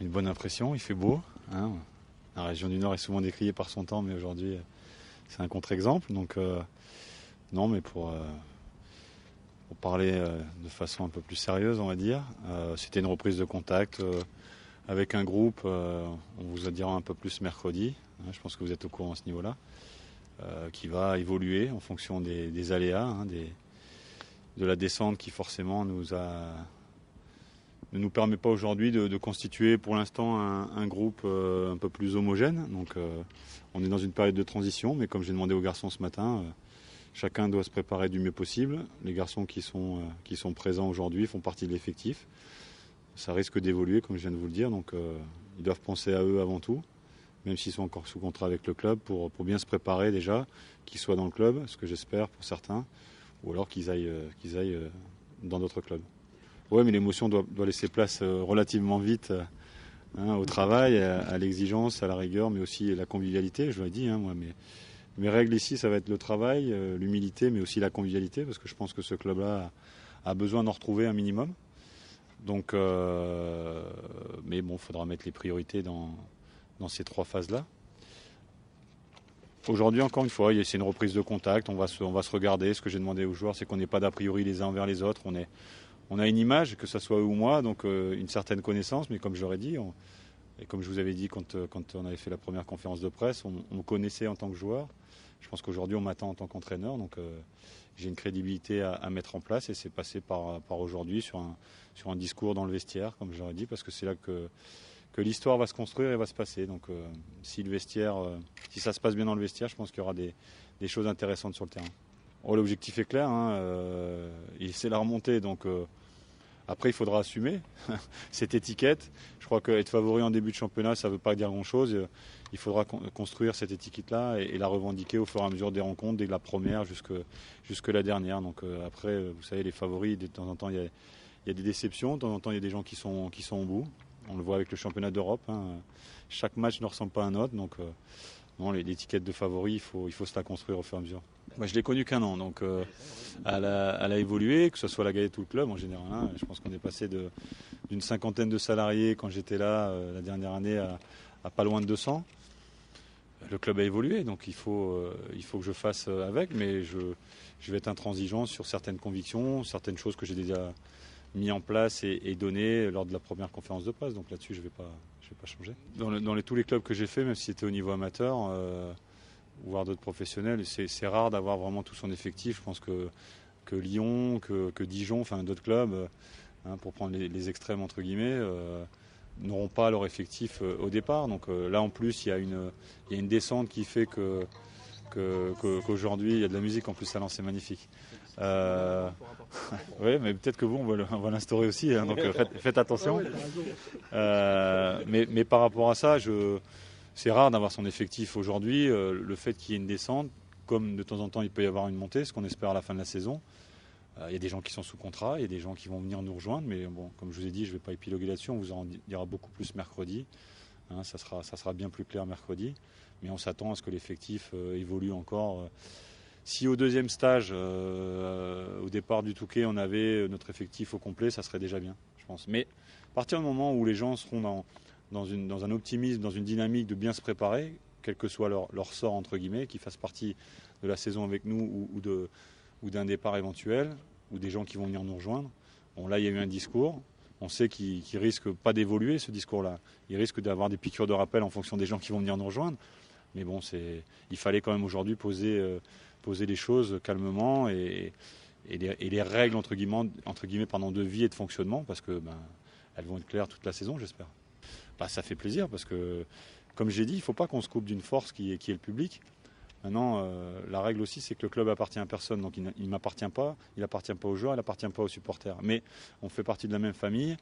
une bonne impression, il fait beau. Hein. La région du Nord est souvent décriée par son temps, mais aujourd'hui c'est un contre-exemple. Donc non, mais pour parler de façon un peu plus sérieuse, on va dire, c'était une reprise de contact avec un groupe, on vous en dira un peu plus mercredi, hein, je pense que vous êtes au courant à ce niveau-là, qui va évoluer en fonction des aléas, hein, de la descente qui forcément ne nous permet pas aujourd'hui de constituer pour l'instant un groupe un peu plus homogène. Donc on est dans une période de transition, mais comme j'ai demandé aux garçons ce matin, chacun doit se préparer du mieux possible. Les garçons qui sont présents aujourd'hui font partie de l'effectif. Ça risque d'évoluer, comme je viens de vous le dire, donc ils doivent penser à eux avant tout, même s'ils sont encore sous contrat avec le club, pour bien se préparer déjà, qu'ils soient dans le club, ce que j'espère pour certains, ou alors qu'ils aillent dans d'autres clubs. Oui, mais l'émotion doit laisser place relativement vite au travail, à l'exigence, à la rigueur, mais aussi la convivialité, je l'ai dit. Moi, mes règles ici, ça va être le travail, l'humilité, mais aussi la convivialité, parce que je pense que ce club-là a besoin d'en retrouver un minimum. Donc, mais bon, il faudra mettre les priorités dans ces trois phases-là. Aujourd'hui, encore une fois, c'est une reprise de contact. On va se regarder. Ce que j'ai demandé aux joueurs, c'est qu'on n'ait pas d'a priori les uns envers les autres. On a une image, que ce soit eux ou moi, donc une certaine connaissance. Mais comme je l'aurais dit, et comme je vous avais dit quand on avait fait la première conférence de presse, on me connaissait en tant que joueur. Je pense qu'aujourd'hui, on m'attend en tant qu'entraîneur. Donc, j'ai une crédibilité à mettre en place. Et c'est passé par aujourd'hui sur un discours dans le vestiaire, comme je l'aurais dit, parce que c'est là que l'histoire va se construire et va se passer. Donc si ça se passe bien dans le vestiaire, je pense qu'il y aura des choses intéressantes sur le terrain. L'objectif est clair, c'est la remontée, donc après il faudra assumer cette étiquette. Je crois qu'être favori en début de championnat, ça ne veut pas dire grand-chose. Il faudra construire cette étiquette-là et la revendiquer au fur et à mesure des rencontres, dès la première jusque la dernière. Donc après, vous savez, les favoris, de temps en temps, il y a des déceptions, de temps en temps, il y a des gens qui sont au bout. On le voit avec le championnat d'Europe. Chaque match ne ressemble pas à un autre. Donc, l'étiquette de favori, il faut se la construire au fur et à mesure. Moi, je l'ai connu qu'un an. Donc, elle a évolué, que ce soit la Gaillette ou le club en général. Je pense qu'on est passé d'une cinquantaine de salariés quand j'étais là la dernière année à pas loin de 200. Le club a évolué. Donc, il faut que je fasse avec. Mais je vais être intransigeant sur certaines convictions, certaines choses que j'ai déjà mis en place et donné lors de la première conférence de presse. Donc là-dessus, je vais pas changer. Dans tous les clubs que j'ai fait, même si c'était au niveau amateur, voire d'autres professionnels, c'est rare d'avoir vraiment tout son effectif. Je pense que Lyon, que Dijon, enfin d'autres clubs, pour prendre les extrêmes entre guillemets, n'auront pas leur effectif au départ. Donc là en plus, il y a une descente qui fait qu'aujourd'hui il y a de la musique en plus, ça c'est magnifique. Oui, mais peut-être que vous, on va l'instaurer aussi, donc faites attention. Mais par rapport à ça, c'est rare d'avoir son effectif aujourd'hui. Le fait qu'il y ait une descente, comme de temps en temps il peut y avoir une montée, ce qu'on espère à la fin de la saison. Il y a des gens qui sont sous contrat, il y a des gens qui vont venir nous rejoindre, mais bon, comme je vous ai dit, je ne vais pas épiloguer là-dessus, on vous en dira beaucoup plus mercredi. Ça sera bien plus clair mercredi, mais on s'attend à ce que l'effectif évolue encore. Si au deuxième stage, au départ du Touquet, on avait notre effectif au complet, ça serait déjà bien, je pense. Mais à partir du moment où les gens seront dans un optimisme, dans une dynamique de bien se préparer, quel que soit leur sort, entre guillemets, qu'ils fassent partie de la saison avec nous ou d'un départ éventuel, ou des gens qui vont venir nous rejoindre. Bon, là, il y a eu un discours. On sait qu'il risque pas d'évoluer, ce discours-là. Il risque d'avoir des piqûres de rappel en fonction des gens qui vont venir nous rejoindre. Mais bon, il fallait quand même aujourd'hui poser les choses calmement et les règles entre guillemets de vie et de fonctionnement, parce que elles vont être claires toute la saison, j'espère. Ça fait plaisir parce que, comme j'ai dit, il ne faut pas qu'on se coupe d'une force qui est le public. Maintenant, la règle aussi, c'est que le club appartient à personne, donc il ne m'appartient pas, il n'appartient pas aux joueurs, il n'appartient pas aux supporters. Mais on fait partie de la même famille.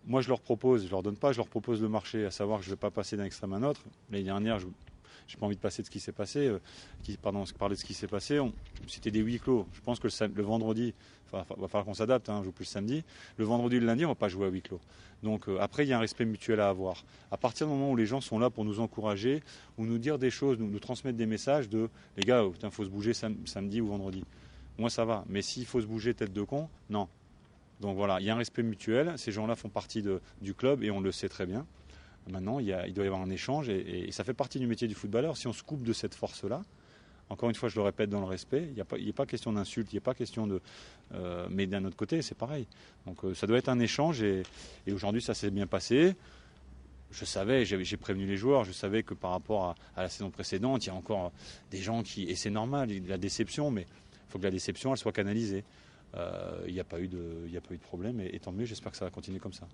Moi, je leur propose, je leur donne pas, je leur propose le marché, à savoir que je ne vais pas passer d'un extrême à un autre. L'année dernière, je n'ai pas envie de passer de ce qui s'est passé, parler de ce qui s'est passé. C'était des huis clos. Je pense que le vendredi, il va falloir qu'on s'adapte, on joue plus le samedi. Le vendredi et le lundi, on ne va pas jouer à huis clos. Donc après, il y a un respect mutuel à avoir. À partir du moment où les gens sont là pour nous encourager, ou nous dire des choses, nous transmettre des messages de « les gars, il faut se bouger samedi ou vendredi ». Moi, ça va. Mais s'il faut se bouger tête de con, non. Donc voilà, il y a un respect mutuel. Ces gens-là font partie du club et on le sait très bien. Maintenant, il doit y avoir un échange et ça fait partie du métier du footballeur. Si on se coupe de cette force-là, encore une fois, je le répète dans le respect, il n'y a pas question d'insulte, il n'y a pas question de... mais d'un autre côté, c'est pareil. Donc ça doit être un échange et aujourd'hui, ça s'est bien passé. Je savais, j'ai prévenu les joueurs, je savais que par rapport à la saison précédente, il y a encore des gens qui... Et c'est normal, il y a de la déception, mais il faut que la déception, elle soit canalisée. Il n'y a pas eu de problème et tant mieux, j'espère que ça va continuer comme ça.